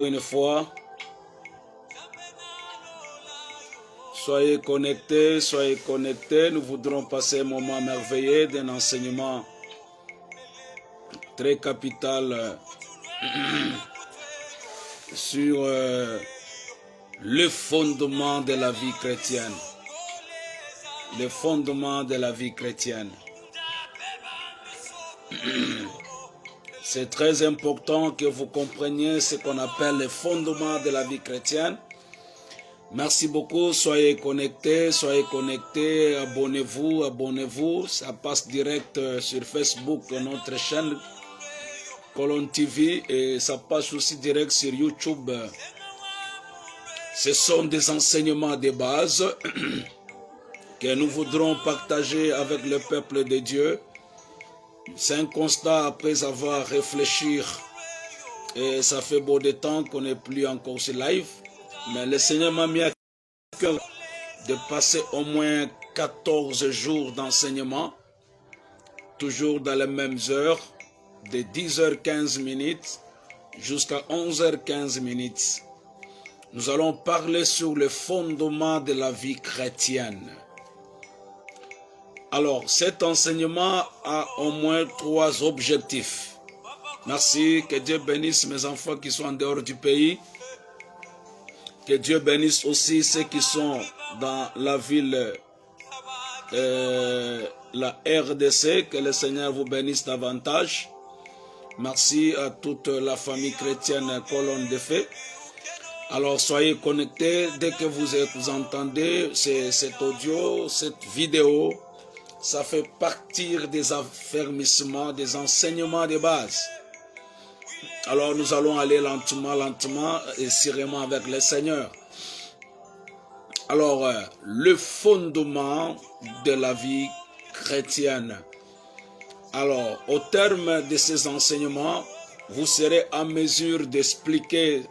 Une fois, soyez connectés, nous voudrons passer un moment merveilleux d'un enseignement très capital sur le fondement de la vie chrétienne. Le fondement de la vie chrétienne. C'est très important que vous compreniez ce qu'on appelle le fondement de la vie chrétienne. Merci beaucoup, soyez connectés, abonnez-vous, ça passe direct sur Facebook, notre chaîne Colonne TV, et ça passe aussi direct sur YouTube. Ce sont des enseignements de base que nous voudrons partager avec le peuple de Dieu. C'est un constat après avoir réfléchi, et ça fait beau de temps qu'on n'est plus encore sur live. Mais le Seigneur m'a mis à cœur de passer au moins 14 jours d'enseignement, toujours dans les mêmes heures, de 10h15 jusqu'à 11h15. Nous allons parler sur le fondement de la vie chrétienne. Alors, cet enseignement a au moins 3 objectifs. Merci, que Dieu bénisse mes enfants qui sont en dehors du pays. Que Dieu bénisse aussi ceux qui sont dans la ville, la RDC, que le Seigneur vous bénisse davantage. Merci à toute la famille chrétienne Colonne de Feu. Alors soyez connectés, dès que vous entendez cet audio, cette vidéo, ça fait partir des affermissements, des enseignements de base. Alors nous allons aller lentement et sûrement avec le Seigneur. Alors, le fondement de la vie chrétienne. Alors, au terme de ces enseignements, vous serez en mesure d'expliquer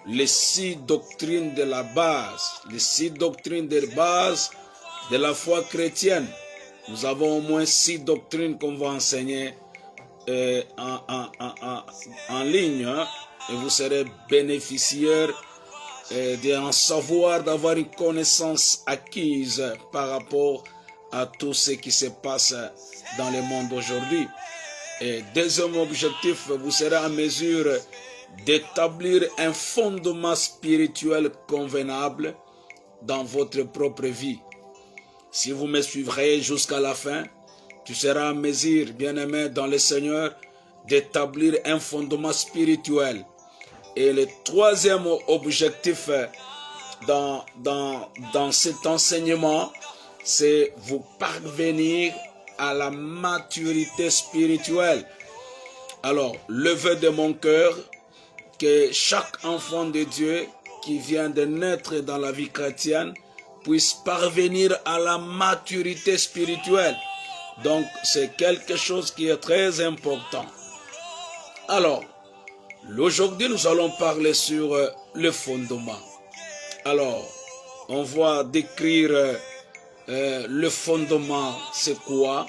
les 6 doctrines de la base, les 6 doctrines de base de la foi chrétienne. Nous avons au moins 6 doctrines qu'on va enseigner en ligne, et vous serez bénéficiaire d'en savoir, d'avoir une connaissance acquise par rapport à tout ce qui se passe dans le monde aujourd'hui. Et deuxième objectif, vous serez en mesure d'établir un fondement spirituel convenable dans votre propre vie. Si vous me suivrez jusqu'à la fin, tu seras en mesure, bien-aimé dans le Seigneur, d'établir un fondement spirituel. Et le troisième objectif dans cet enseignement, c'est vous parvenir à la maturité spirituelle. Alors, le vœu de mon cœur, que chaque enfant de Dieu qui vient de naître dans la vie chrétienne puisse parvenir à la maturité spirituelle. Donc, c'est quelque chose qui est très important. Alors, aujourd'hui, nous allons parler sur le fondement. Alors, on va décrire le fondement, c'est quoi?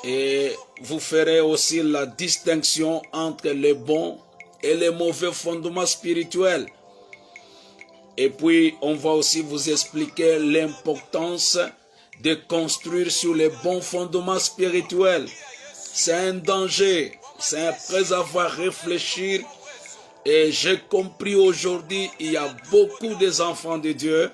Et vous ferez aussi la distinction entre les bons et les mauvais fondements spirituels. Et puis, on va aussi vous expliquer l'importance de construire sur les bons fondements spirituels. C'est un danger. C'est après avoir réfléchi, et j'ai compris aujourd'hui, il y a beaucoup des enfants de Dieu,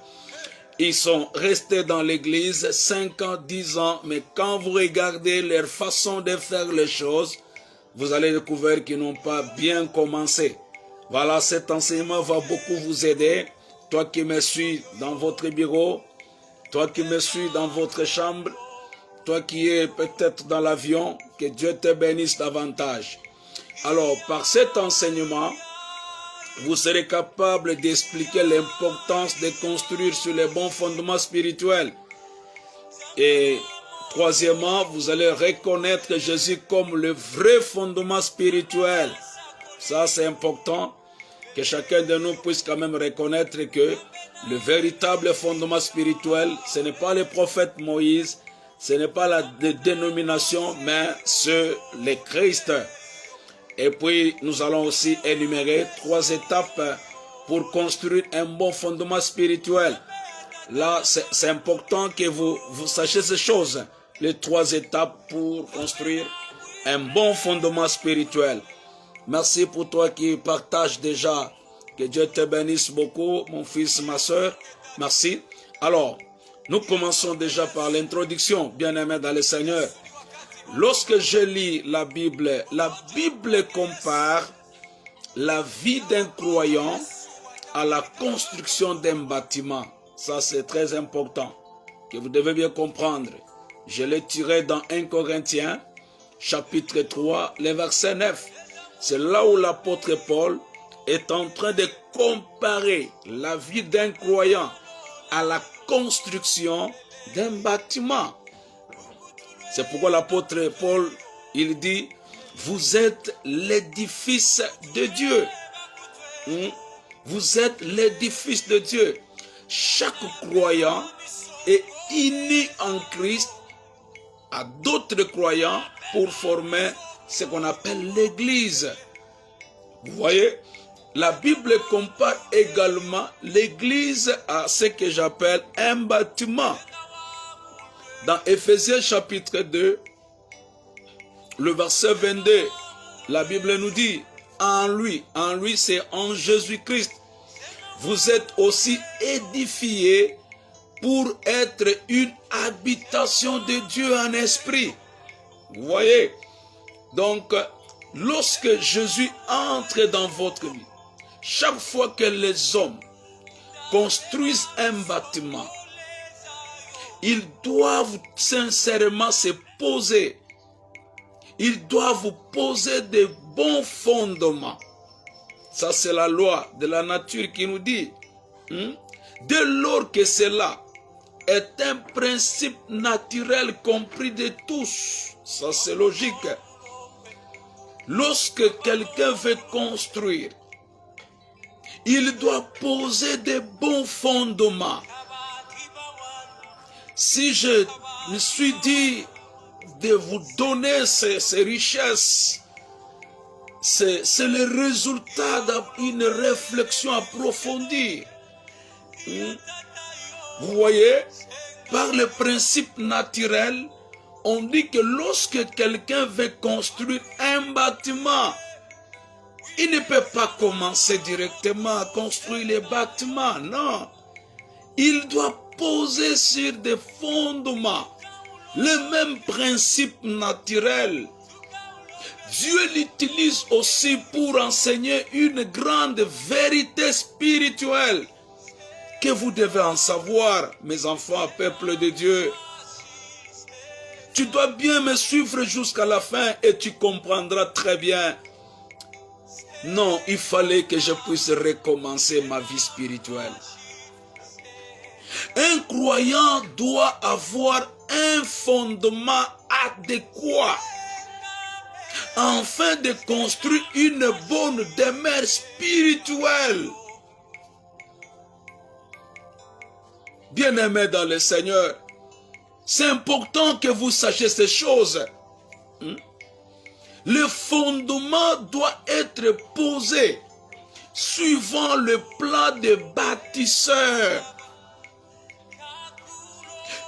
ils sont restés dans l'église 5 ans, 10 ans, mais quand vous regardez leur façon de faire les choses, vous allez découvrir qu'ils n'ont pas bien commencé. Voilà, cet enseignement va beaucoup vous aider. Toi qui me suis dans votre bureau, toi qui me suis dans votre chambre, toi qui es peut-être dans l'avion, que Dieu te bénisse davantage. Alors, par cet enseignement, vous serez capable d'expliquer l'importance de construire sur les bons fondements spirituels. Et troisièmement, vous allez reconnaître Jésus comme le vrai fondement spirituel. Ça, c'est important que chacun de nous puisse quand même reconnaître que le véritable fondement spirituel, ce n'est pas le prophète Moïse, ce n'est pas la dénomination, mais c'est le Christ. Et puis, nous allons aussi énumérer 3 étapes pour construire un bon fondement spirituel. Là, c'est important que vous sachiez ces choses. Les 3 étapes pour construire un bon fondement spirituel. Merci pour toi qui partages déjà. Que Dieu te bénisse beaucoup, mon fils, ma soeur. Merci. Alors, nous commençons déjà par l'introduction, bien-aimés dans le Seigneur. Lorsque je lis la Bible compare la vie d'un croyant à la construction d'un bâtiment. Ça, c'est très important, que vous devez bien comprendre. Je l'ai tiré dans 1 Corinthiens, chapitre 3, le verset 9. C'est là où l'apôtre Paul est en train de comparer la vie d'un croyant à la construction d'un bâtiment. C'est pourquoi l'apôtre Paul, il dit, vous êtes l'édifice de Dieu. Vous êtes l'édifice de Dieu. Chaque croyant est uni en Christ à d'autres croyants pour former ce qu'on appelle l'Église. Vous voyez, la Bible compare également l'Église à ce que j'appelle un bâtiment. Dans Éphésiens chapitre 2, le verset 22, la Bible nous dit, en lui c'est en Jésus-Christ, vous êtes aussi édifiés pour être une habitation de Dieu en esprit. Vous voyez, donc lorsque Jésus entre dans votre vie, chaque fois que les hommes construisent un bâtiment, ils doivent sincèrement se poser. Ils doivent poser de bons fondements. Ça, c'est la loi de la nature qui nous dit. Dès lors que cela est un principe naturel compris de tous, ça c'est logique. Lorsque quelqu'un veut construire, il doit poser de bons fondements. Si je me suis dit de vous donner ces richesses, c'est le résultat d'une réflexion approfondie. Vous voyez, par le principe naturel, on dit que lorsque quelqu'un veut construire un bâtiment, il ne peut pas commencer directement à construire les bâtiments, non. Il doit poser sur des fondements le même principe naturel. Dieu l'utilise aussi pour enseigner une grande vérité spirituelle que vous devez en savoir, mes enfants, peuple de Dieu. Tu dois bien me suivre jusqu'à la fin et tu comprendras très bien. Non, il fallait que je puisse recommencer ma vie spirituelle. Un croyant doit avoir un fondement adéquat afin de construire une bonne demeure spirituelle. Bien-aimés dans le Seigneur, c'est important que vous sachiez ces choses. Le fondement doit être posé suivant le plan de bâtisseur.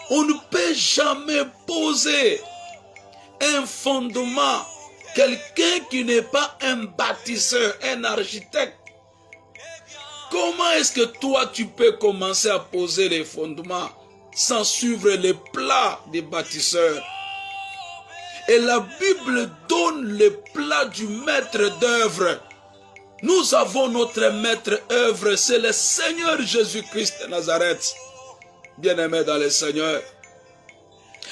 On ne peut jamais poser un fondement, quelqu'un qui n'est pas un bâtisseur, un architecte. Comment est-ce que toi tu peux commencer à poser les fondements sans suivre les plans des bâtisseurs? Et la Bible donne le plat du maître d'œuvre. Nous avons notre maître œuvre, c'est le Seigneur Jésus-Christ de Nazareth. Bien-aimés dans le Seigneur.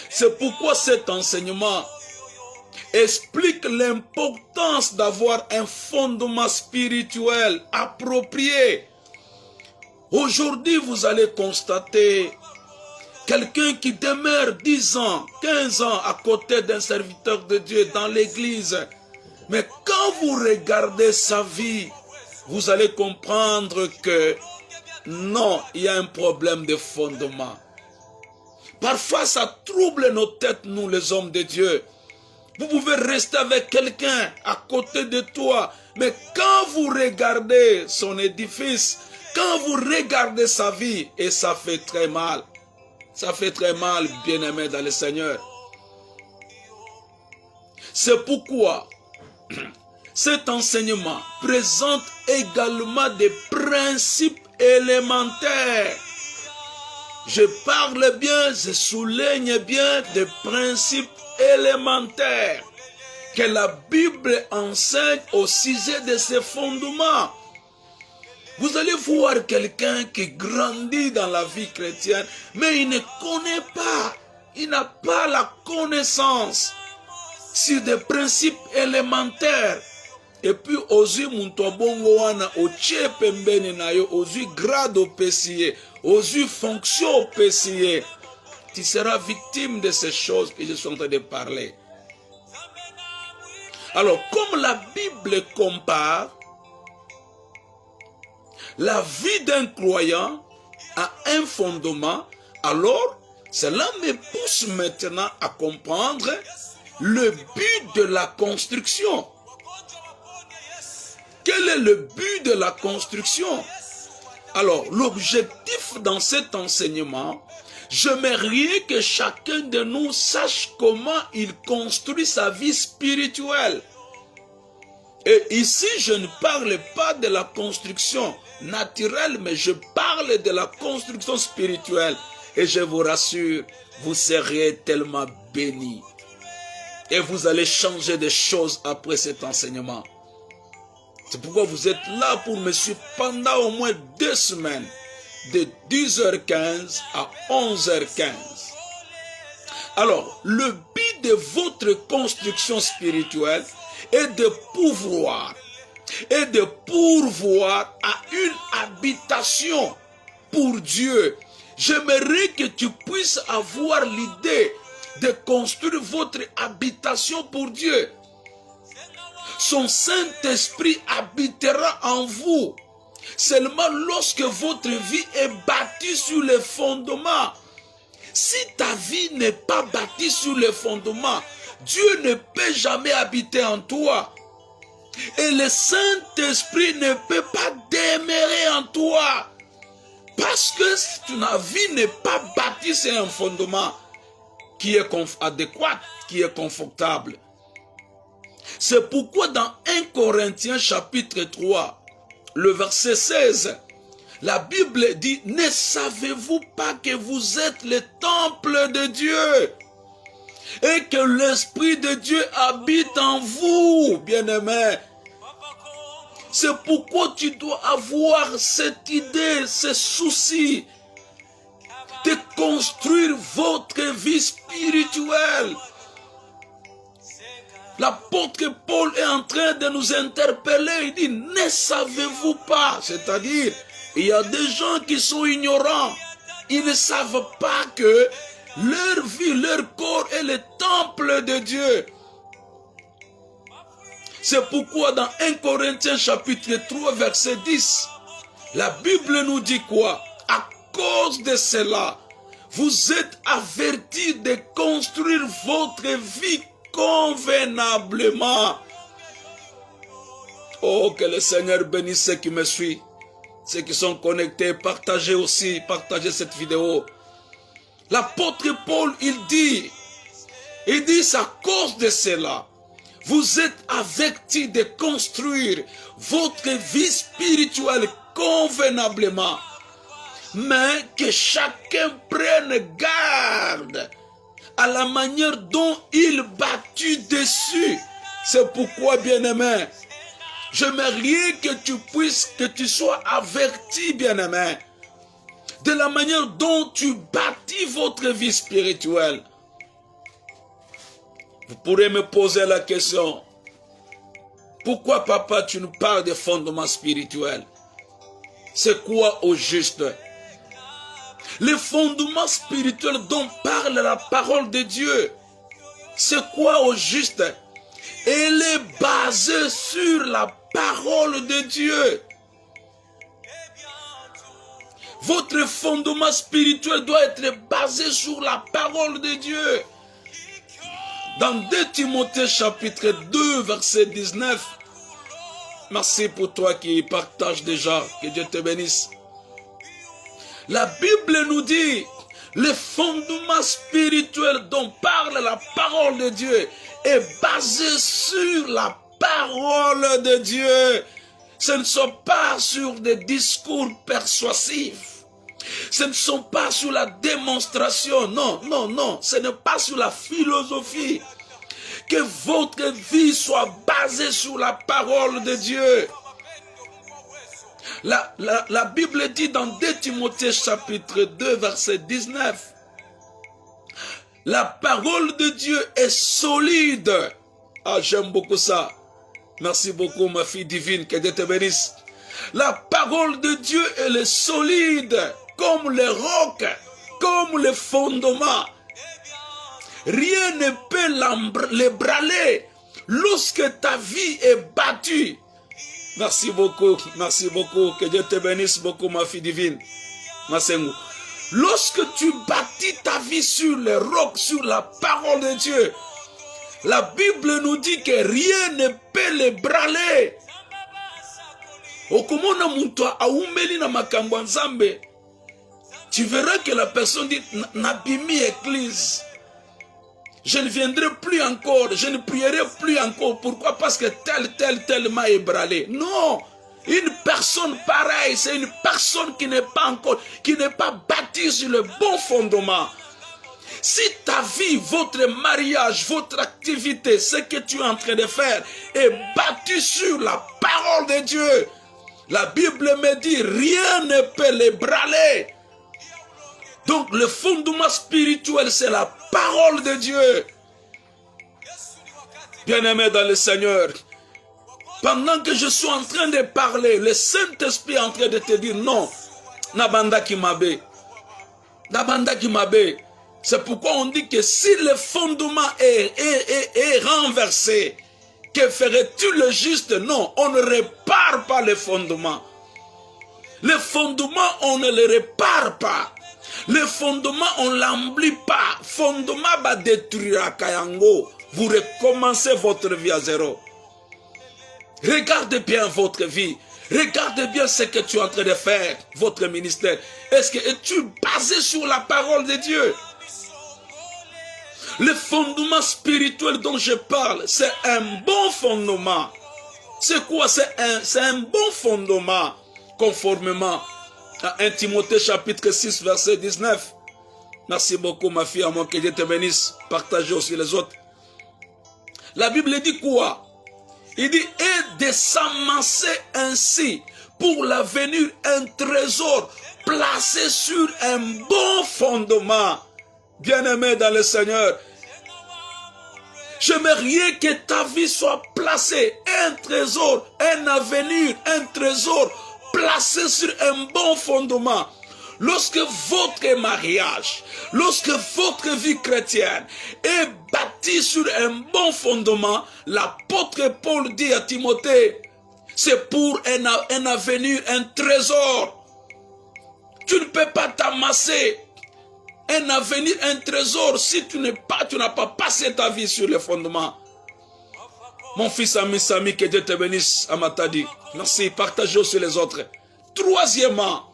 C'est pourquoi cet enseignement explique l'importance d'avoir un fondement spirituel approprié. Aujourd'hui, vous allez constater quelqu'un qui demeure 10 ans, 15 ans à côté d'un serviteur de Dieu dans l'église. Mais quand vous regardez sa vie, vous allez comprendre que non, il y a un problème de fondement. Parfois, ça trouble nos têtes, nous les hommes de Dieu. Vous pouvez rester avec quelqu'un à côté de toi. Mais quand vous regardez son édifice, quand vous regardez sa vie, et ça fait très mal. Ça fait très mal, bien-aimé dans le Seigneur. C'est pourquoi cet enseignement présente également des principes élémentaires. Je parle bien, je souligne bien des principes élémentaires que la Bible enseigne au sujet de ses fondements. Vous allez voir quelqu'un qui grandit dans la vie chrétienne, mais il ne connaît pas, il n'a pas la connaissance sur des principes élémentaires. Et puis, ozui muntobongo wana, oche pembeni na yo, ozui grade opesiye, ozui fonction opesiye. Tu seras victime de ces choses que je suis en train de parler. Alors, comme la Bible compare la vie d'un croyant à un fondement, alors cela me pousse maintenant à comprendre le but de la construction. Quel est le but de la construction? Alors, l'objectif dans cet enseignement, j'aimerais que chacun de nous sache comment il construit sa vie spirituelle. Et ici, je ne parle pas de la construction naturelle, mais je parle de la construction spirituelle. Et je vous rassure, vous serez tellement bénis. Et vous allez changer de choses après cet enseignement. C'est pourquoi vous êtes là pour me suivre pendant au moins 2 semaines, de 10h15 à 11h15. Alors, le but de votre construction spirituelle est de pourvoir à une habitation pour Dieu. J'aimerais que tu puisses avoir l'idée de construire votre habitation pour Dieu. Son Saint-Esprit habitera en vous seulement lorsque votre vie est bâtie sur les fondements. Si ta vie n'est pas bâtie sur les fondements, Dieu ne peut jamais habiter en toi. Et le Saint-Esprit ne peut pas demeurer en toi. Parce que ta vie n'est pas bâtie sur un fondement qui est adéquat, qui est confortable. C'est pourquoi dans 1 Corinthiens chapitre 3, le verset 16, la Bible dit, « Ne savez-vous pas que vous êtes le temple de Dieu et que l'Esprit de Dieu habite en vous, bien-aimés ?» C'est pourquoi tu dois avoir cette idée, ce souci de construire votre vie spirituelle. L'apôtre Paul est en train de nous interpeller. Il dit, ne savez-vous pas? C'est-à-dire, il y a des gens qui sont ignorants. Ils ne savent pas que leur vie, leur corps est le temple de Dieu. C'est pourquoi dans 1 Corinthiens chapitre 3 verset 10, la Bible nous dit quoi? À cause de cela, vous êtes avertis de construire votre vie convenablement. Oh, que le Seigneur bénisse ceux qui me suivent, ceux qui sont connectés. Partagez aussi, partagez cette vidéo. L'apôtre Paul, il dit, c'est à cause de cela, vous êtes avertis de construire votre vie spirituelle convenablement, mais que chacun prenne garde à la manière dont il bâtit dessus. C'est pourquoi, bien-aimé, j'aimerais que tu sois averti, bien-aimé, de la manière dont tu bâtis votre vie spirituelle. Vous pourrez me poser la question, pourquoi, papa, tu nous parles des fondements spirituels? C'est quoi au juste? Les fondements spirituels dont parle la parole de Dieu, c'est quoi au juste? Elle est basée sur la parole de Dieu. Votre fondement spirituel doit être basé sur la parole de Dieu. Dans 2 Timothée chapitre 2 verset 19. Merci pour toi qui partage déjà. Que Dieu te bénisse. La Bible nous dit, le fondement spirituel dont parle la parole de Dieu est basé sur la parole de Dieu. Ce ne sont pas sur des discours persuasifs. Ce ne sont pas sur la démonstration. Non, non, non. Ce n'est pas sur la philosophie. Que votre vie soit basée sur la parole de Dieu. La Bible dit dans 2 Timothée chapitre 2 verset 19. La parole de Dieu est solide. Ah, j'aime beaucoup ça. Merci beaucoup ma fille divine, que Dieu te bénisse. La parole de Dieu elle est solide comme les rocs, comme les fondements. Rien ne peut l'ébranler lorsque ta vie est battue. Merci beaucoup, que Dieu te bénisse beaucoup ma fille divine. Masengu. Lorsque tu bâtis ta vie sur les rocs, sur la parole de Dieu, la Bible nous dit que rien ne peut l'ébranler. Okomona muntu aumeli na makambo nzambe. Tu verras que la personne dit nabimi église. Je ne viendrai plus encore, je ne prierai plus encore. Pourquoi? Parce que tel m'a ébranlé. Non, une personne pareille, c'est une personne qui n'est pas bâtie sur le bon fondement. Si ta vie, votre mariage, votre activité, ce que tu es en train de faire est bâti sur la parole de Dieu, la Bible me dit rien ne peut l'ébranler. Donc le fondement spirituel, c'est la parole de Dieu. Bien-aimé dans le Seigneur, pendant que je suis en train de parler, le Saint-Esprit est en train de te dire non, Nabanda Kimabe. Nabanda Kimabe. C'est pourquoi on dit que si le fondement est renversé, que ferais-tu le juste? Non, on ne répare pas le fondement. Le fondement, on ne le répare pas. Le fondement, on ne l'emblit pas. Fondement va détruire Kayango. Vous recommencez votre vie à zéro. Regardez bien votre vie. Regardez bien ce que tu es en train de faire, votre ministère. Est-ce que es-tu basé sur la parole de Dieu? Le fondement spirituel dont je parle, c'est un bon fondement. C'est quoi? C'est un bon fondement, conformément à 1 Timothée chapitre 6 verset 19. Merci beaucoup ma fille, à moi que Dieu te bénisse. Partagez aussi les autres. La Bible dit quoi? Il dit, et de s'amasser ainsi pour l'avenir un trésor placé sur un bon fondement. Bien-aimé dans le Seigneur, j'aimerais que ta vie soit placée, un trésor, un avenir, un trésor placé sur un bon fondement. Lorsque votre mariage, lorsque votre vie chrétienne est bâtie sur un bon fondement, l'apôtre Paul dit à Timothée, c'est pour un avenir, un trésor. Tu ne peux pas t'amasser un avenir, un trésor si tu n'as pas passé ta vie sur les fondements. Mon fils ami, Sami, que Dieu te bénisse, Amatadi. Merci, partagez aussi les autres. Troisièmement,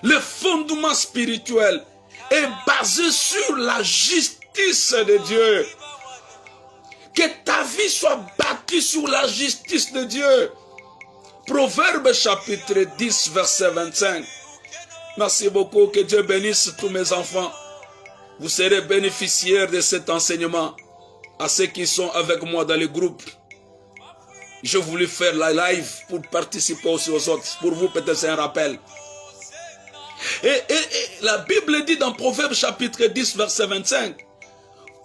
le fondement spirituel est basé sur la justice de Dieu. Que ta vie soit bâtie sur la justice de Dieu. Proverbe chapitre 10, verset 25. Merci beaucoup, que Dieu bénisse tous mes enfants. Vous serez bénéficiaires de cet enseignement. À ceux qui sont avec moi dans le groupe, je voulais faire la live pour participer aussi aux autres. Pour vous, peut-être c'est un rappel. Et la Bible dit dans Proverbe chapitre 10, verset 25,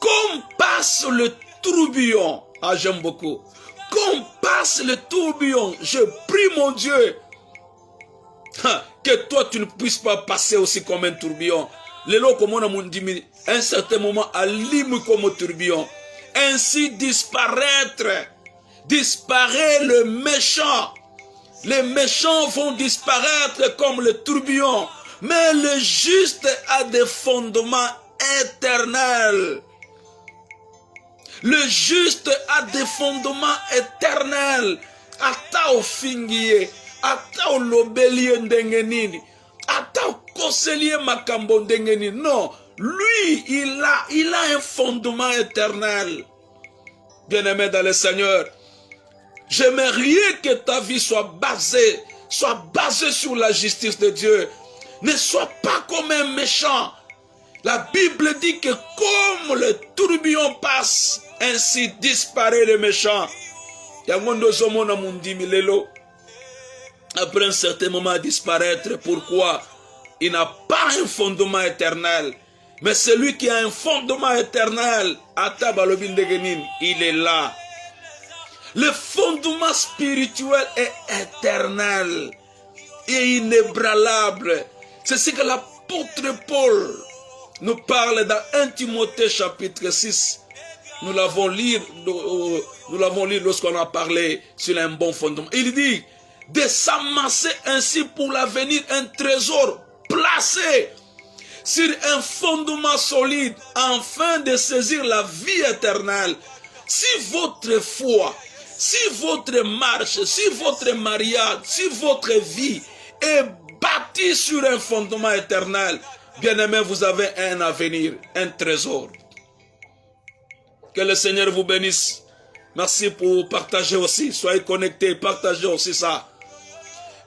comme passe le tourbillon, ah j'aime beaucoup, comme passe le tourbillon, je prie mon Dieu, que toi tu ne puisses pas passer aussi comme un tourbillon. Lelo comme on a mon dit, un certain moment, à l'hymne comme un tourbillon, ainsi disparaît le méchant. Les méchants vont disparaître comme le tourbillon. Mais le juste a des fondements éternels. Le juste a des fondements éternels. Ata ofingie, ata olobelie ndengenini, ata okoselie makambo ndengenini. Non, lui, il a un fondement éternel. Bien-aimé dans le Seigneur, j'aimerais que ta vie soit basée sur la justice de Dieu. Ne sois pas comme un méchant. La Bible dit que comme le tourbillon passe, ainsi disparaît le méchant. Après un certain moment à disparaître. Pourquoi? Il n'a pas un fondement éternel. Mais celui qui a un fondement éternel, il est là. Le fondement spirituel est éternel et inébranlable. C'est ce que l'apôtre Paul nous parle dans 1 Timothée chapitre 6. Nous l'avons lu lorsqu'on a parlé sur un bon fondement. Il dit de s'amasser ainsi pour l'avenir un trésor placé sur un fondement solide afin de saisir la vie éternelle. Si votre foi, si votre marche, si votre mariage, si votre vie est bâtie sur un fondement éternel, bien-aimé, vous avez un avenir, un trésor. Que le Seigneur vous bénisse. Merci pour partager aussi. Soyez connectés, partagez aussi ça.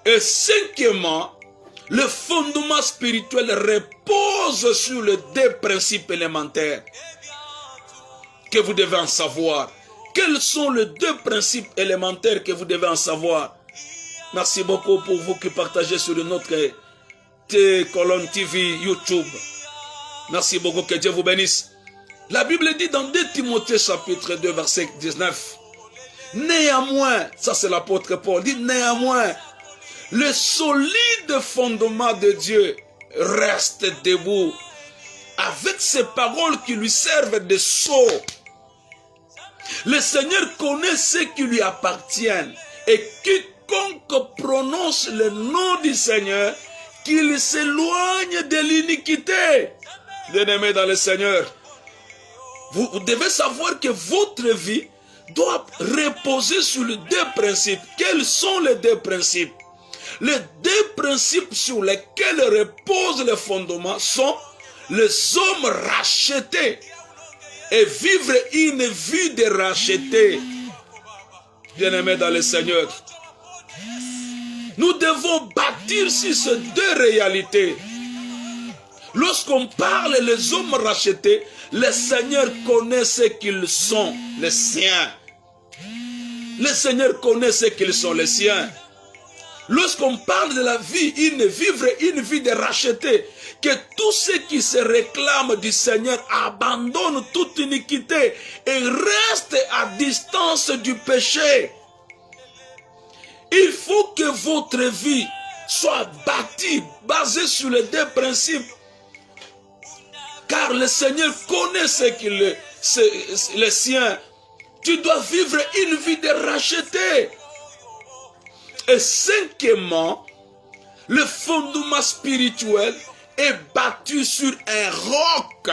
Et cinquièmement, le fondement spirituel repose sur les deux principes élémentaires que vous devez en savoir. Quels sont les deux principes élémentaires que vous devez en savoir? Merci beaucoup pour vous qui partagez sur notre colonne TV YouTube. Merci beaucoup, que Dieu vous bénisse. La Bible dit dans 2 Timothée chapitre 2 verset 19. Néanmoins, ça c'est l'apôtre Paul, dit néanmoins, le solide fondement de Dieu reste debout avec ces paroles qui lui servent de sceau. Le Seigneur connaît ceux qui lui appartiennent et quiconque prononce le nom du Seigneur, qu'il s'éloigne de l'iniquité. Bien-aimés dans le Seigneur, vous devez savoir que votre vie doit reposer sur les deux principes. Quels sont les deux principes? Les deux principes sur lesquels repose le fondement sont les hommes rachetés et vivre une vie de racheté. Bien-aimés dans le Seigneur, nous devons bâtir sur ces deux réalités. Lorsqu'on parle des hommes rachetés, le Seigneur connaît ce qu'ils sont, les siens. Le Seigneur connaît ce qu'ils sont, les siens. Lorsqu'on parle de la vie, vivre une vie de racheté, que tous ceux qui se réclament du Seigneur abandonnent toute iniquité et restent à distance du péché. Il faut que votre vie soit bâtie, basée sur les deux principes. Car le Seigneur connaît les siens. Tu dois vivre une vie de racheté. Et cinquièmement, le fondement spirituel est bâti sur un roc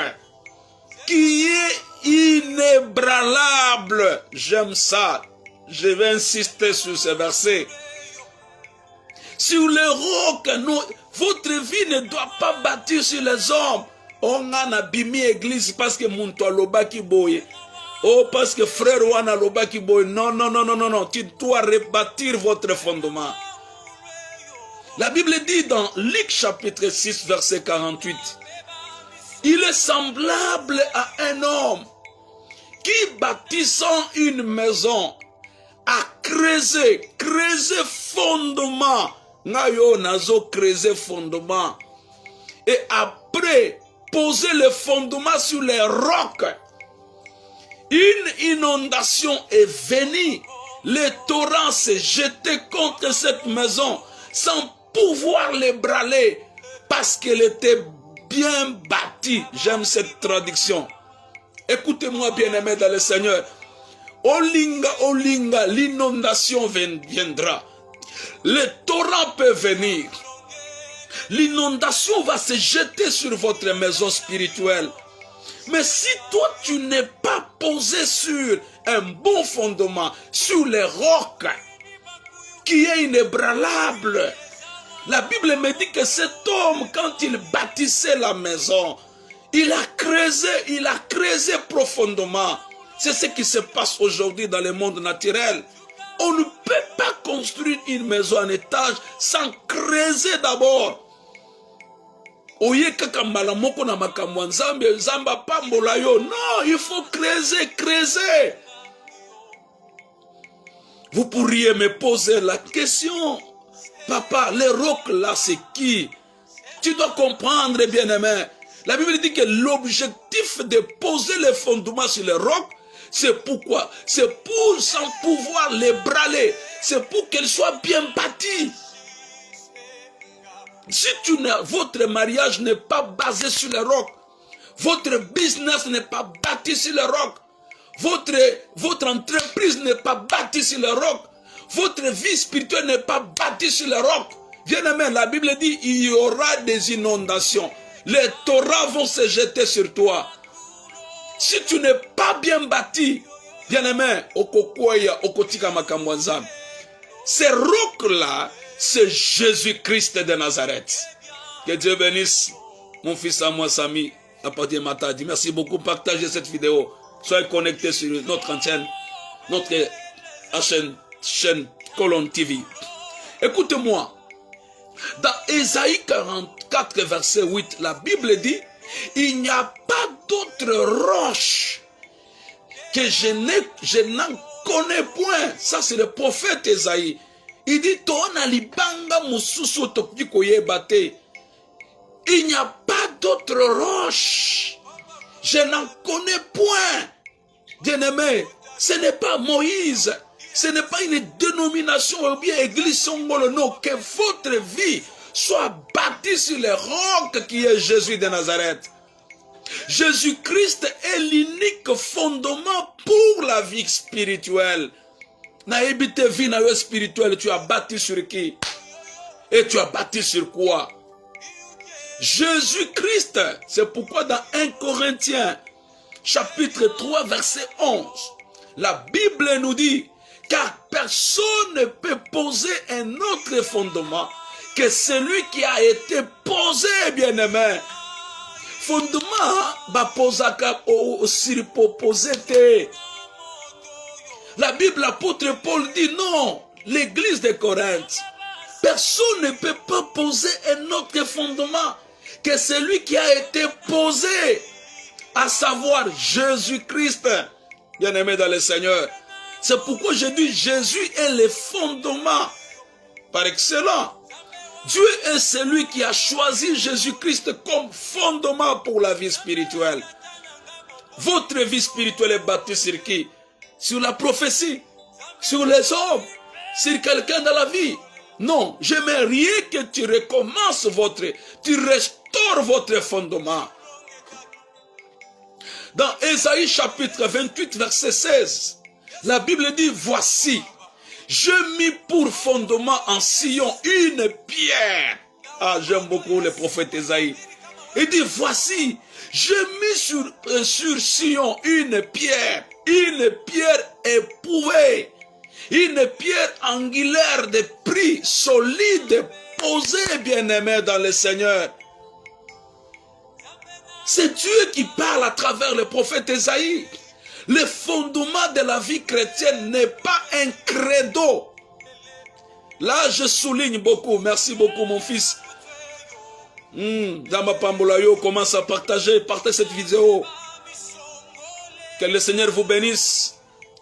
qui est inébranlable. J'aime ça. Je vais insister sur ce verset. Sur le roc, votre vie ne doit pas bâtir sur les hommes. On a abîmé l'église parce que mon toit loba qui boye. Oh, parce que frère Wana loba qui boye. Non, non, non, non, non, non. Tu dois rebâtir votre fondement. La Bible dit dans Luc chapitre 6 verset 48. Il est semblable à un homme qui bâtissant une maison a creusé fondement. Nayo nazo creuser fondement. Et après poser le fondement sur les rocs, une inondation est venue. Le torrent s'est jeté contre cette maison sans pouvoir l'ébranler parce qu'elle était bien bâtie. J'aime cette traduction. Écoutez-moi, bien-aimés dans le Seigneur. Olinga, l'inondation viendra. Le torrent peut venir. L'inondation va se jeter sur votre maison spirituelle. Mais si toi, tu n'es pas posé sur un bon fondement, sur les rocs, qui est inébranlable, la Bible me dit que cet homme, quand il bâtissait la maison, il a creusé profondément. C'est ce qui se passe aujourd'hui dans le monde naturel. On ne peut pas construire une maison en étage sans creuser d'abord. Non, il faut creuser. Vous pourriez me poser la question, papa, les rocs là, c'est qui? Tu dois comprendre, bien-aimé. La Bible dit que l'objectif de poser les fondements sur les rocs, c'est pourquoi? C'est pour sans pouvoir les braler. C'est pour qu'elles soient bien bâties. Si votre mariage n'est pas basé sur les rocs, votre business n'est pas bâti sur les rocs, votre entreprise n'est pas bâtie sur les rocs, votre vie spirituelle n'est pas bâtie sur les rocs. Bien-aimé, la Bible dit il y aura des inondations. Les torrents vont se jeter sur toi. Si tu n'es pas bien bâti, bien-aimé, ces rocs-là, c'est Jésus-Christ de Nazareth. Que Dieu bénisse mon fils à moi, Sami, à partir de Matadi. Merci beaucoup. Partagez cette vidéo. Soyez connectés sur notre antenne, notre chaîne Colonne TV. Écoutez-moi. Dans Ésaïe 44, verset 8, la Bible dit, il n'y a pas d'autre roche que je n'en connais point. Ça, c'est le prophète Ésaïe. Il dit, il n'y a pas d'autre roche. Je n'en connais point. Bien-aimé, ce n'est pas Moïse. Ce n'est pas une dénomination ou bien église songolo. Non, que votre vie soit bâtie sur le roc qui est Jésus de Nazareth. Jésus-Christ est l'unique fondement pour la vie spirituelle. Naïbi te vie na spirituelle, tu as bâti sur qui? Et tu as bâti sur quoi? Jésus-Christ. C'est pourquoi dans 1 Corinthiens, chapitre 3, verset 11, la Bible nous dit, car personne ne peut poser un autre fondement que celui qui a été posé, bien-aimé. Fondement, la Bible, l'apôtre Paul dit non, l'église de Corinthe, personne ne peut pas poser un autre fondement que celui qui a été posé, à savoir Jésus-Christ, bien-aimé dans le Seigneur. C'est pourquoi je dis Jésus est le fondement par excellence. Dieu est celui qui a choisi Jésus-Christ comme fondement pour la vie spirituelle. Votre vie spirituelle est bâtie sur qui? Sur la prophétie, sur les hommes, sur quelqu'un dans la vie. Non, j'aimerais que tu recommences tu restaures votre fondement. Dans Ésaïe chapitre 28, verset 16, la Bible dit, voici, je mis pour fondement en Sion une pierre. Ah, j'aime beaucoup le prophète Ésaïe. Il dit, voici, je mis sur Sion une pierre éprouvée, une pierre angulaire de prix solide, posée, bien-aimé dans le Seigneur. C'est Dieu qui parle à travers le prophète Ésaïe. Le fondement de la vie chrétienne n'est pas un credo. Là, je souligne beaucoup. Merci beaucoup, mon fils. Dama Pambolayo commence à partager cette vidéo. Que le Seigneur vous bénisse.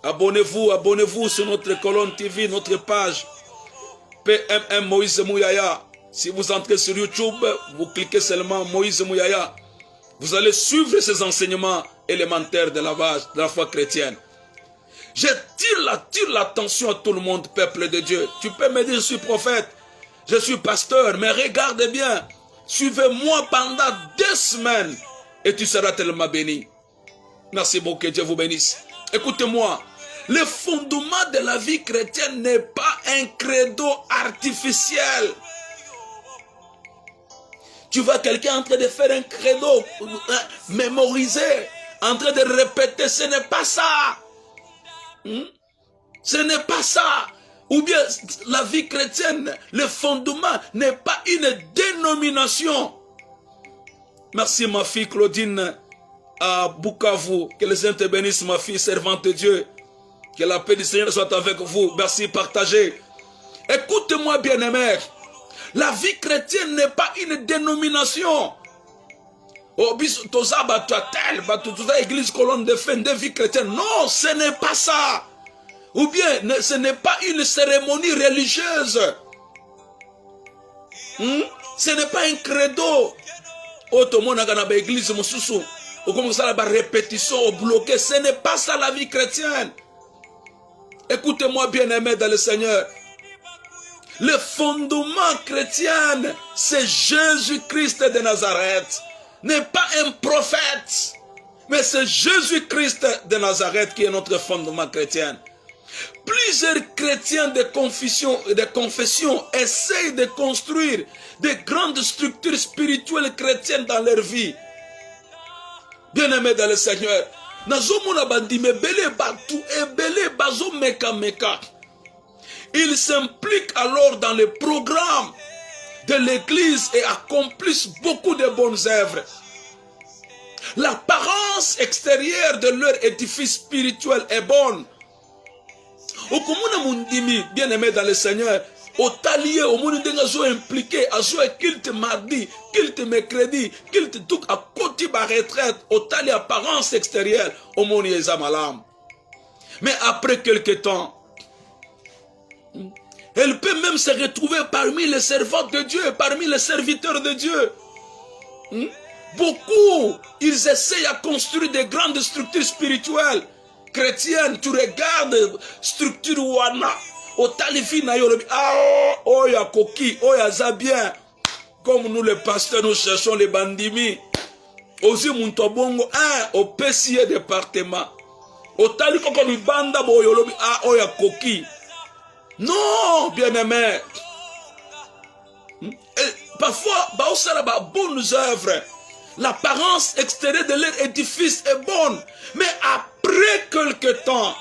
Abonnez-vous sur notre Colonne TV, notre page PMM Moïse Mouyaya. Si vous entrez sur YouTube, vous cliquez seulement Moïse Mouyaya. Vous allez suivre ces enseignements élémentaires de la foi chrétienne. Je tire l'attention à tout le monde, peuple de Dieu. Tu peux me dire, je suis prophète, je suis pasteur, mais regarde bien. Suivez-moi pendant 2 semaines et tu seras tellement béni. Merci beaucoup, que Dieu vous bénisse. Écoutez-moi, le fondement de la vie chrétienne n'est pas un credo artificiel. Tu vois quelqu'un en train de faire un credo, mémoriser, en train de répéter, ce n'est pas ça. Ce n'est pas ça. Ou bien la vie chrétienne, le fondement n'est pas une dénomination. Merci ma fille Claudine à Bukavu. Que le Seigneur te bénisse ma fille servante de Dieu. Que la paix du Seigneur soit avec vous. Merci, partagez. Écoute-moi bien-aimé. La vie chrétienne n'est pas une dénomination. Église colonne de fin de vie chrétienne. Non, ce n'est pas ça. Ou bien, ce n'est pas une cérémonie religieuse. Ce n'est pas un credo. Répétition, bloqué. Ce n'est pas ça la vie chrétienne. Écoutez-moi bien aimé dans le Seigneur. Le fondement chrétien, c'est Jésus-Christ de Nazareth. N'est pas un prophète, mais c'est Jésus-Christ de Nazareth qui est notre fondement chrétien. Plusieurs chrétiens de confession essayent de construire de grandes structures spirituelles chrétiennes dans leur vie. Bien-aimés dans le Seigneur, ils s'impliquent alors dans le programme de l'Église et accomplissent beaucoup de bonnes œuvres. L'apparence extérieure de leur édifice spirituel est bonne. Bien-aimé dans le Seigneur, au talier, au monde impliqué, à jouer culte mardi, culte mercredi, culte tout à côté de la retraite, au talier apparence extérieure, au monde malam. Mais après quelque temps, elle peut même se retrouver parmi les servants de Dieu, parmi les serviteurs de Dieu. Beaucoup, ils essayent à construire des grandes structures spirituelles chrétiennes. Tu regardes structure wana, au talifi na yorobi, oh ya koki, oh ya zabien. Comme nous les pasteurs, nous cherchons les bandimi. Ozi muntobongo, au PCA département. Au tali koko banda bo yorobi, oh ya koki. Non, bien-aimé. Parfois, ça a bonnes œuvres. L'apparence extérieure de leur édifice est bonne. Mais après quelque temps,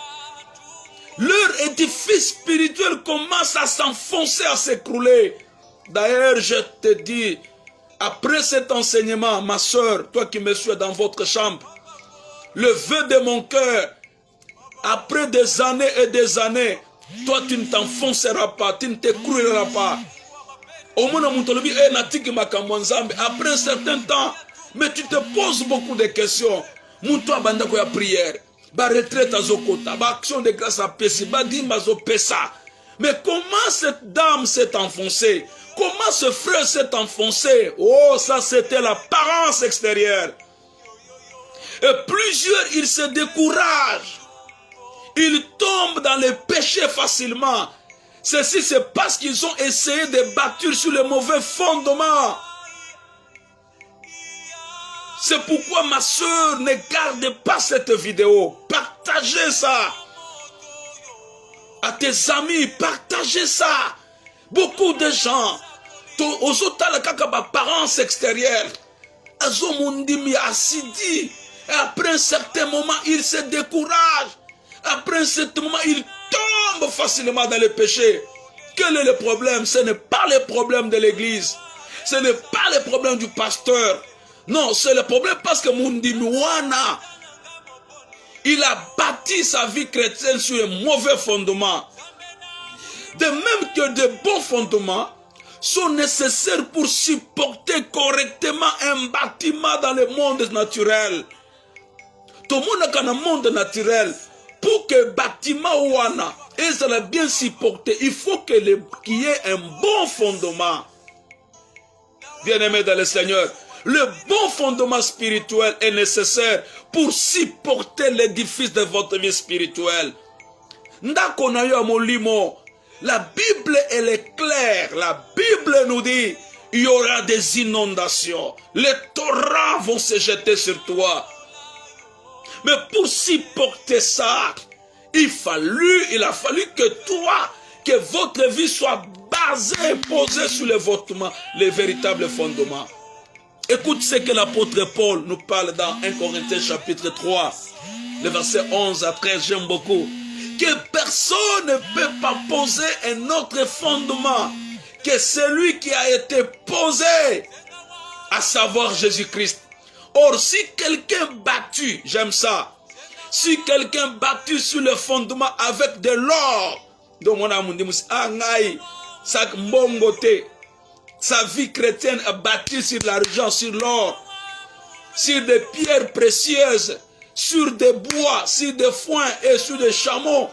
leur édifice spirituel commence à s'enfoncer, à s'écrouler. D'ailleurs, je te dis, après cet enseignement, ma soeur, toi qui me suis dans votre chambre, le vœu de mon cœur, après des années et des années, toi, tu ne t'enfonceras pas, tu ne t'écrouleras pas. Après un certain temps, mais tu te poses beaucoup de questions. Mouto bandako ya prière, ba retraite azokota, ba action de grâce à pesi, ba dimba zo pesa. Mais comment cette dame s'est enfoncée? Comment ce frère s'est enfoncé? Oh, ça c'était l'apparence extérieure. Et plusieurs, ils se découragent. Ils tombent dans le péché facilement. Ceci, c'est parce qu'ils ont essayé de bâtir sur le mauvais fondement. C'est pourquoi, ma soeur, ne garde pas cette vidéo. Partagez ça. À tes amis, partagez ça. Beaucoup de gens, aux autres, apparence extérieure, et après un certain moment, ils se découragent. Après un certain moment, ils tombent facilement dans le péché. Quel est le problème? Ce n'est pas le problème de l'église. Ce n'est pas le problème du pasteur. Non, c'est le problème parce que Mundimiwana, il a bâti sa vie chrétienne sur un mauvais fondement. De même que de bons fondements sont nécessaires pour supporter correctement un bâtiment dans le monde naturel. Tout le monde dans le monde naturel, pour que le bâtiment ouana soit bien supporté, il faut qu'il y ait un bon fondement. Bien-aimé dans le Seigneur, le bon fondement spirituel est nécessaire pour supporter l'édifice de votre vie spirituelle. La Bible, elle est claire. La Bible nous dit, il y aura des inondations. Les torrents vont se jeter sur toi. Mais pour supporter ça, il a fallu que toi, que votre vie soit basée, posée sur les véritables fondements. Écoute ce que l'apôtre Paul nous parle dans 1 Corinthiens chapitre 3, le verset 11 à 13, j'aime beaucoup. Que personne ne peut pas poser un autre fondement que celui qui a été posé, à savoir Jésus-Christ. Or, si quelqu'un battu, j'aime ça, si quelqu'un battu sur le fondement avec de l'or, donc on a dit, sa vie chrétienne est bâtie sur l'argent, sur l'or, sur des pierres précieuses, sur des bois, sur des foins et sur des chameaux,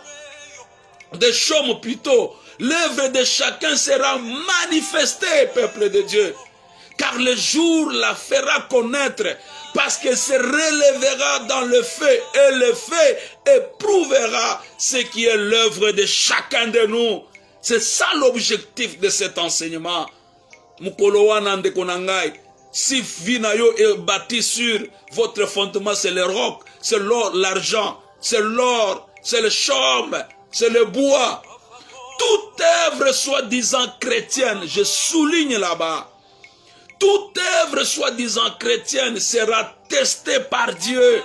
des chaumes plutôt. L'œuvre de chacun sera manifestée, peuple de Dieu, car le jour la fera connaître, parce qu'elle se relèvera dans le feu, et le feu éprouvera ce qui est l'œuvre de chacun de nous. C'est ça l'objectif de cet enseignement. Si Vinayo est bâti sur votre fondement, c'est le roc, c'est l'or, l'argent, c'est l'or, c'est le chaume, c'est le bois. Toute œuvre soi-disant chrétienne, je souligne là-bas, toute œuvre soi-disant chrétienne sera testée par Dieu.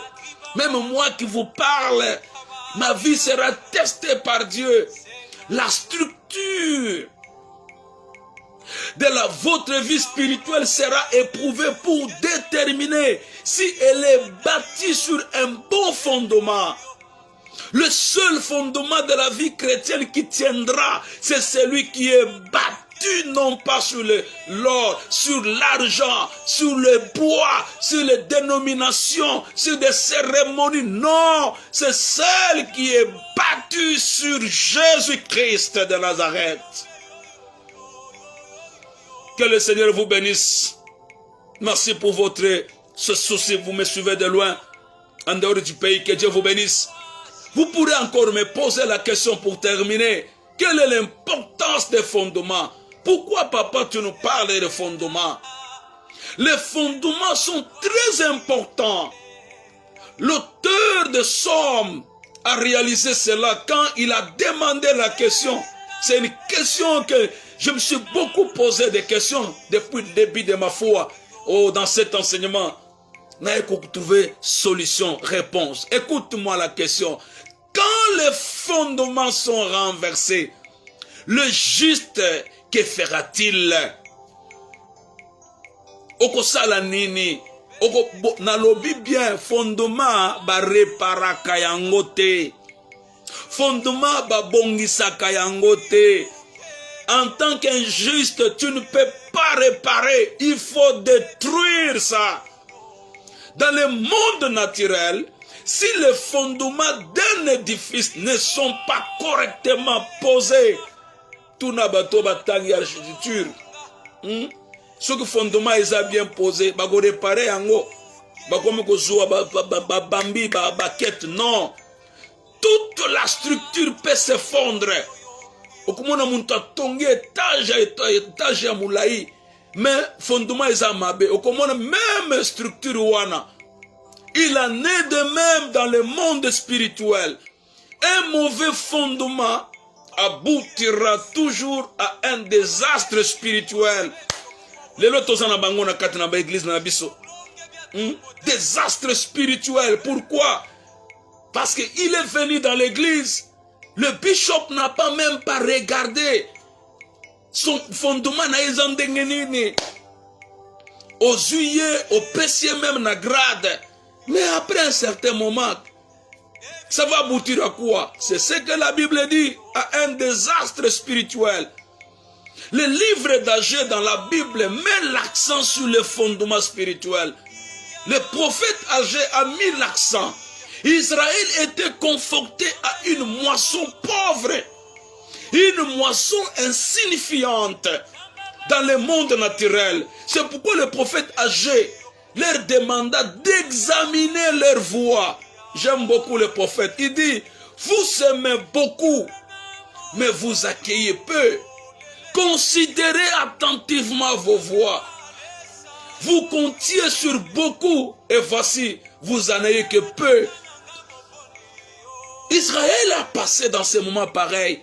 Même moi qui vous parle, ma vie sera testée par Dieu. La structure de votre vie spirituelle sera éprouvée pour déterminer si elle est bâtie sur un bon fondement. Le seul fondement de la vie chrétienne qui tiendra, c'est celui qui est bâti non pas sur l'or, sur l'argent, sur le bois, sur les dénominations, sur des cérémonies. Non, c'est celle qui est bâtie sur Jésus-Christ de Nazareth. Que le Seigneur vous bénisse. Merci pour ce souci. Vous me suivez de loin, en dehors du pays. Que Dieu vous bénisse. Vous pourrez encore me poser la question pour terminer. Quelle est l'importance des fondements? Pourquoi, papa, tu nous parles des fondements? Les fondements sont très importants. L'auteur de Somme a réalisé cela quand il a demandé la question. C'est une question que je me suis beaucoup posé des questions depuis le début de ma foi. Oh, dans cet enseignement, n'a pas trouvé solution, réponse. Écoute-moi la question. Quand les fondements sont renversés, le juste, que fera-t-il? Okosala nini? Nalobi bien, fondement ba reparaka yango te. Fondement ba bongisaka yango te. En tant qu'injuste, tu ne peux pas réparer. Il faut détruire ça. Dans le monde naturel, si les fondements d'un édifice ne sont pas correctement posés, tout n'a pas de architecture. Ce que fondement est bien posé, bah go réparer yango, bah comme go zoa bah bambi bah baquette, non. Toute la structure peut s'effondrer. Okumona munta tongi étage ya moulaï, mais fondement est amabe. Okumona même structure wana. Il en est de même dans le monde spirituel. Un mauvais fondement aboutira toujours à un désastre spirituel. Désastre spirituel. Pourquoi? Parce qu'il est venu dans l'église. Le bishop n'a pas même pas regardé son fondement. Aux yeux, au PC même na grade. Mais après un certain moment, ça va aboutir à quoi? C'est ce que la Bible dit, à un désastre spirituel. Le livre d'Agé dans la Bible met l'accent sur le fondement spirituel. Le prophète Agé a mis l'accent. Israël était confronté à une moisson pauvre, une moisson insignifiante dans le monde naturel. C'est pourquoi le prophète Agé leur demanda d'examiner leur voie. J'aime beaucoup le prophète. Il dit, vous aimez beaucoup, mais vous accueillez peu. Considérez attentivement vos voies. Vous comptiez sur beaucoup, et voici, vous en ayez que peu. Israël a passé dans ces moments pareils.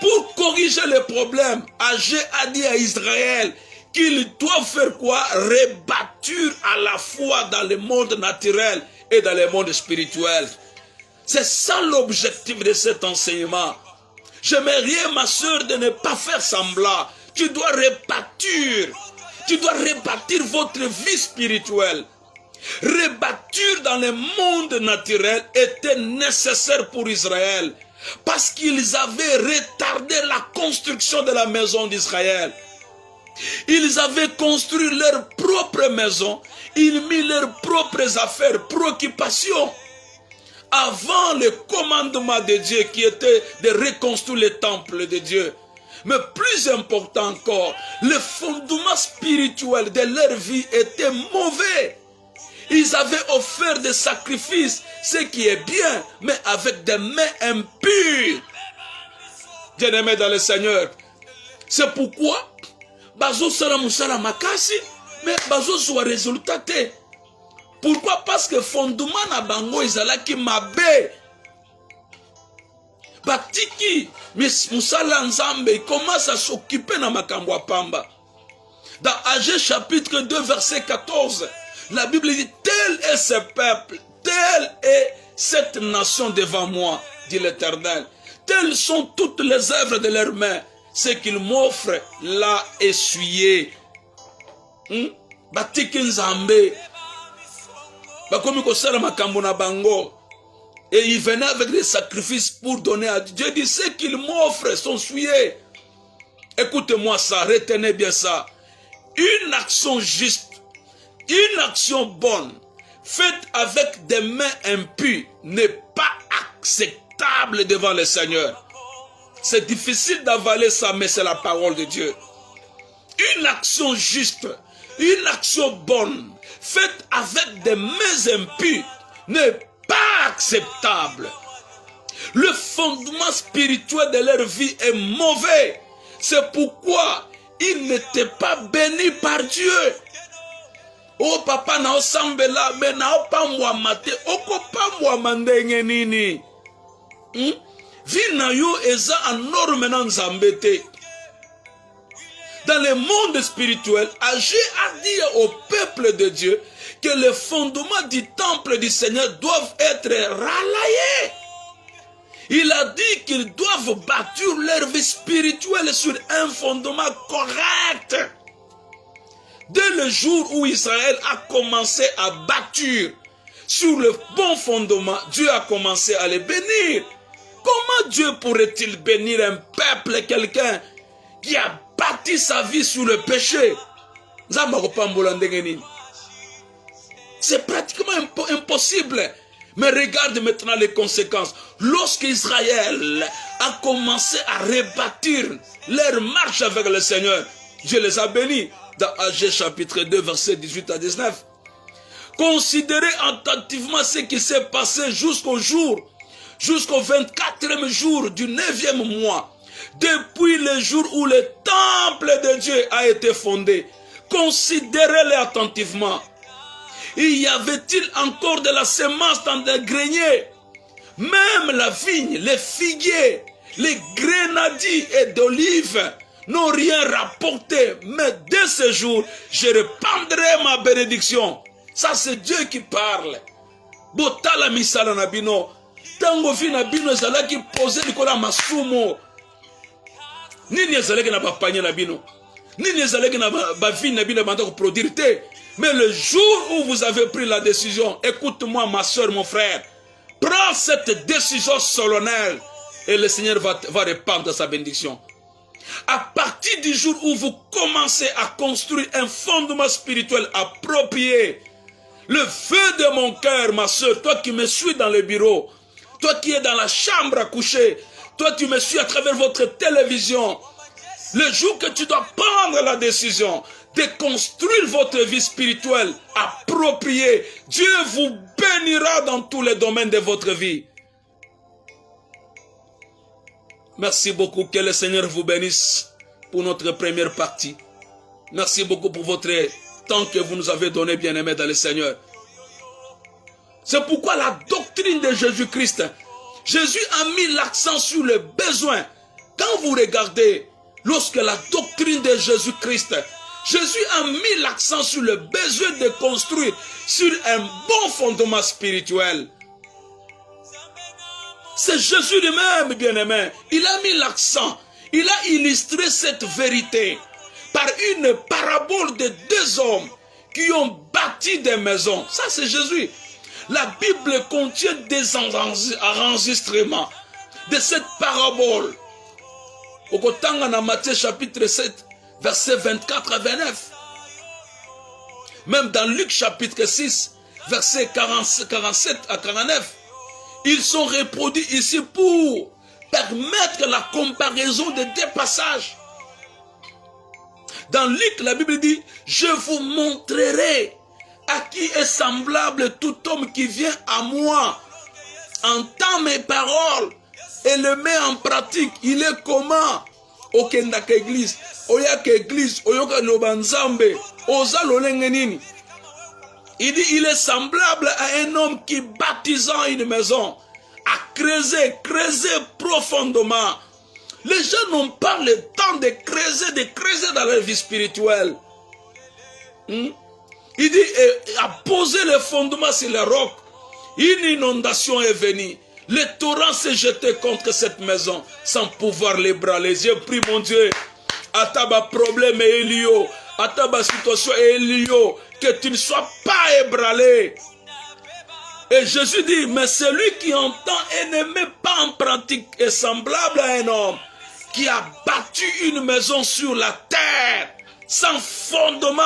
Pour corriger les problèmes, Agé a dit à Israël qu'ils doivent faire quoi? Rebâtir à la fois dans le monde naturel et dans le monde spirituel. C'est ça l'objectif de cet enseignement. J'aimerais, ma soeur, de ne pas faire semblant. Tu dois rebâtir. Tu dois rebâtir votre vie spirituelle. Rebâtir dans le monde naturel était nécessaire pour Israël. Parce qu'ils avaient retardé la construction de la maison d'Israël. Ils avaient construit leur propre maison. Ils mis leurs propres affaires, préoccupations. Avant le commandement de Dieu qui était de reconstruire le temple de Dieu. Mais plus important encore, le fondement spirituel de leur vie était mauvais. Ils avaient offert des sacrifices, ce qui est bien, mais avec des mains impures. Bien-aimés dans le Seigneur, c'est pourquoi bazo sala musala makasi, mais bazo soit résultat. Pourquoi? Parce que fondement na bango ezalaki mabe. Batiki musala nzambe commence à s'occuper na makambo pamba. Dans Agé chapitre 2 verset 14, la Bible dit: tel est ce peuple, telle est cette nation devant moi, dit l'Éternel. Telles sont toutes les œuvres de leurs mains. Ce qu'ils m'offrent l'a essuyé. Batiki nzambe. Bakomi kosala makambo na bango. Et il venait avec des sacrifices pour donner à Dieu. Dieu dit: ce qu'ils m'offrent sont souillés. Écoutez-moi ça, retenez bien ça. Une action juste, une action bonne, faite avec des mains impures, n'est pas acceptable devant le Seigneur. C'est difficile d'avaler ça, mais c'est la parole de Dieu. Une action juste, une action bonne, faite avec des mains impures, n'est pas acceptable. Le fondement spirituel de leur vie est mauvais. C'est pourquoi ils n'étaient pas bénis par Dieu. Oh papa na osambela, mais na opa mwamate, okopa mwamandenge nini. Vina yo eza enorme na nzambete. Dans le monde spirituel, Agé a dit au peuple de Dieu que les fondements du temple du Seigneur doivent être relayés. Il a dit qu'ils doivent bâtir leur vie spirituelle sur un fondement correct. Dès le jour où Israël a commencé à bâtir sur le bon fondement, Dieu a commencé à les bénir. Comment Dieu pourrait-il bénir un peuple, quelqu'un qui a bâti sa vie sur le péché? C'est pratiquement impossible. Mais regarde maintenant les conséquences. Lorsque Israël a commencé à rebâtir leur marche avec le Seigneur, Dieu les a bénis. Dans Agé chapitre 2, versets 18 à 19. Considérez attentivement ce qui s'est passé jusqu'au 24e jour du 9e mois. Depuis le jour où le temple de Dieu a été fondé. Considérez-les attentivement. Y avait-il encore de la semence dans les greniers? Même la vigne, les figuiers, les grenadiers et d'olives n'ont rien rapporté. Mais dès ce jour, je répandrai ma bénédiction. Ça, c'est Dieu qui parle. Botala misala na bino. Tango fi na bino ezalaki posé likola masumo. Nini ezalaki na bapanye na bino. Nini ezalaki na bavine na bino banda ko produire te. Mais le jour où vous avez pris la décision, écoute-moi ma soeur, mon frère, prends cette décision solennelle et le Seigneur va répandre sa bénédiction. À partir du jour où vous commencez à construire un fondement spirituel approprié, le feu de mon cœur, ma soeur, toi qui me suis dans le bureau, toi qui es dans la chambre à coucher, toi qui me suis à travers votre télévision, le jour que tu dois prendre la décision de construire votre vie spirituelle appropriée, Dieu vous bénira dans tous les domaines de votre vie. Merci beaucoup, que le Seigneur vous bénisse pour notre première partie. Merci beaucoup pour votre temps que vous nous avez donné, bien-aimés dans le Seigneur. C'est pourquoi la doctrine de Jésus-Christ, Jésus a mis l'accent sur le besoin. Quand vous regardez, lorsque la doctrine de Jésus-Christ Jésus a mis l'accent sur le besoin de construire sur un bon fondement spirituel. C'est Jésus lui-même, bien-aimé. Il a mis l'accent. Il a illustré cette vérité par une parabole de deux hommes qui ont bâti des maisons. Ça, c'est Jésus. La Bible contient des enregistrements de cette parabole. Au Kotanga, dans Matthieu chapitre 7, versets 24 à 29. Même dans Luc chapitre 6, versets 47 à 49. Ils sont reproduits ici pour permettre la comparaison des deux passages. Dans Luc, la Bible dit, je vous montrerai à qui est semblable tout homme qui vient à moi, entend mes paroles et le met en pratique. Il est comment? Okenda ka église, oya ka église, oyoka lobanzambe, oza lolenge nini? Il dit, il est semblable à un homme qui, baptisant une maison, a creusé profondément. Les gens n'ont pas le temps de creuser dans leur vie spirituelle. Il dit, a posé le fondement sur les rocs. Une inondation est venue. Le torrent s'est jeté contre cette maison sans pouvoir l'ébranler. J'ai pris mon Dieu, à ta problème est lié, à ta situation est liée, que tu ne sois pas ébranlé. Et Jésus dit, mais celui qui entend et ne met pas en pratique est semblable à un homme qui a bâti une maison sur la terre sans fondement.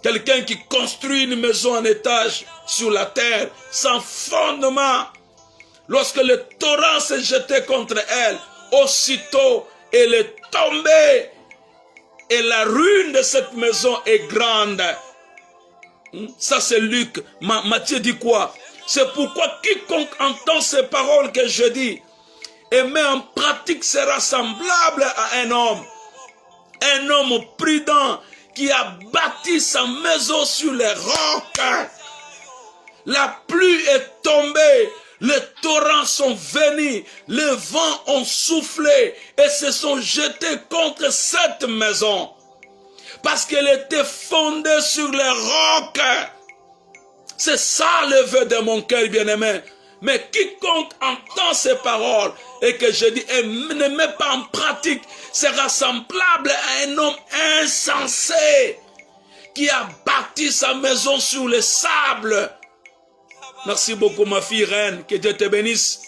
Quelqu'un qui construit une maison en étage sur la terre sans fondement. Lorsque le torrent s'est jeté contre elle, aussitôt elle est tombée. Et la ruine de cette maison est grande. Ça c'est Luc. Matthieu dit quoi? C'est pourquoi quiconque entend ces paroles que je dis et met en pratique sera semblable à un homme prudent qui a bâti sa maison sur les rocs. La pluie est tombée, les torrents sont venus, les vents ont soufflé et se sont jetés contre cette maison. Parce qu'elle était fondée sur les rocs. C'est ça le vœu de mon cœur, bien-aimé. Mais quiconque entend ces paroles et que je dis et ne met pas en pratique sera semblable à un homme insensé qui a bâti sa maison sur le sable. Merci beaucoup ma fille reine, que Dieu te bénisse.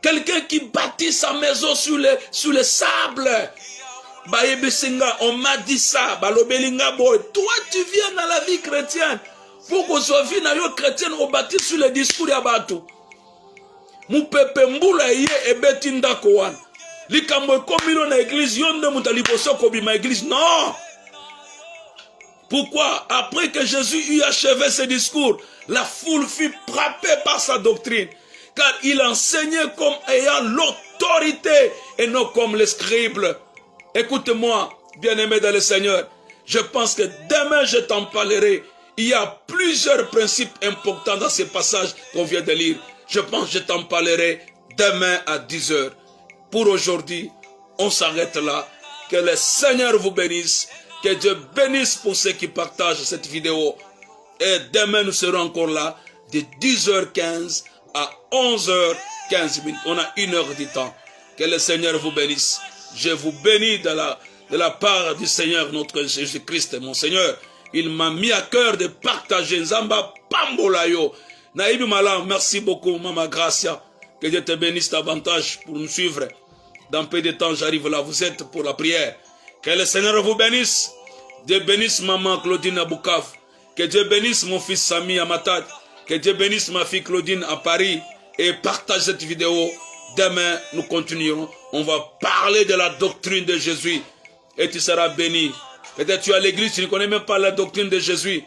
Quelqu'un qui bâtit sa maison sur le sable. On m'a dit ça. Toi tu viens dans la vie chrétienne. Pour qu'on soit vu dans la vie chrétienne, on bâtit sur le discours de Abatou. Mon pepe mboula yé et betinda kowan. Li kambo komilo na église yonde mutali boso kobi ma église. Non. Pourquoi? Après que Jésus eut achevé ses discours, la foule fut frappée par sa doctrine. Car il enseignait comme ayant l'autorité et non comme les scribes. Écoute-moi, bien-aimé dans le Seigneur. Je pense que demain je t'en parlerai. Il y a plusieurs principes importants dans ces passages qu'on vient de lire. Je pense que je t'en parlerai demain à 10 h. Pour aujourd'hui, on s'arrête là. Que le Seigneur vous bénisse. Que Dieu bénisse pour ceux qui partagent cette vidéo. Et demain, nous serons encore là de 10h15 à 11h15. On a 1 heure du temps. Que le Seigneur vous bénisse. Je vous bénis de la part du Seigneur, notre Jésus-Christ, mon Seigneur. Il m'a mis à cœur de partager Nzamba Pambolayo. Naïbi Malam, merci beaucoup, Mama Gracia. Que Dieu te bénisse davantage pour nous suivre. Dans peu de temps, j'arrive là, vous êtes pour la prière. Que le Seigneur vous bénisse. Dieu bénisse Maman Claudine à Bukavu. Que Dieu bénisse mon fils Sami à Matad. Que Dieu bénisse ma fille Claudine à Paris. Et partage cette vidéo. Demain, nous continuerons. On va parler de la doctrine de Jésus. Et tu seras béni. Peut-être tu es à l'église, tu ne connais même pas la doctrine de Jésus.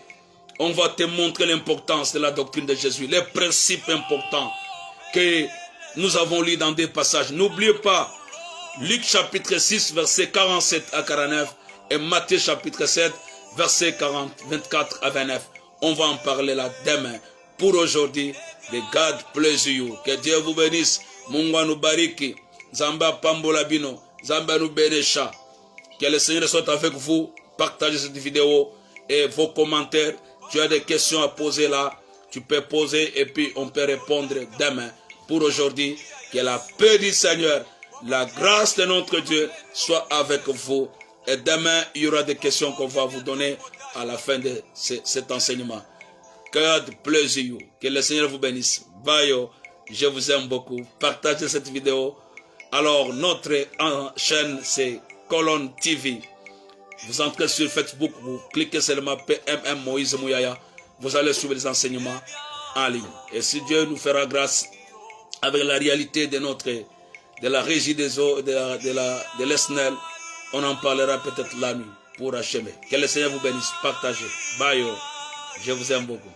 On va te montrer l'importance de la doctrine de Jésus. Les principes importants que nous avons lus dans des passages. N'oubliez pas, Luc chapitre 6, verset 47 à 49. Et Matthieu chapitre 7, verset 24 à 29. On va en parler là demain. Pour aujourd'hui, the God bless you. Que Dieu vous bénisse. Mungu nous bariki. Zamba pambola bino. Zamba nous bénisha. Que le Seigneur soit avec vous. Partagez cette vidéo et vos commentaires. Tu as des questions à poser là. Tu peux poser et puis on peut répondre demain. Pour aujourd'hui, que la paix du Seigneur, la grâce de notre Dieu soit avec vous. Et demain, il y aura des questions qu'on va vous donner à la fin de cet enseignement. God bless you. Que le Seigneur vous bénisse. Bye. Je vous aime beaucoup. Partagez cette vidéo. Alors, notre chaîne, c'est Colonne TV. Vous entrez sur Facebook, vous cliquez seulement PMM Moïse Mouyaya. Vous allez suivre les enseignements en ligne. Et si Dieu nous fera grâce avec la réalité de la régie des eaux, de l'Esnel, on en parlera peut-être la nuit pour achever. Que le Seigneur vous bénisse. Partagez. Bye. Je vous aime beaucoup.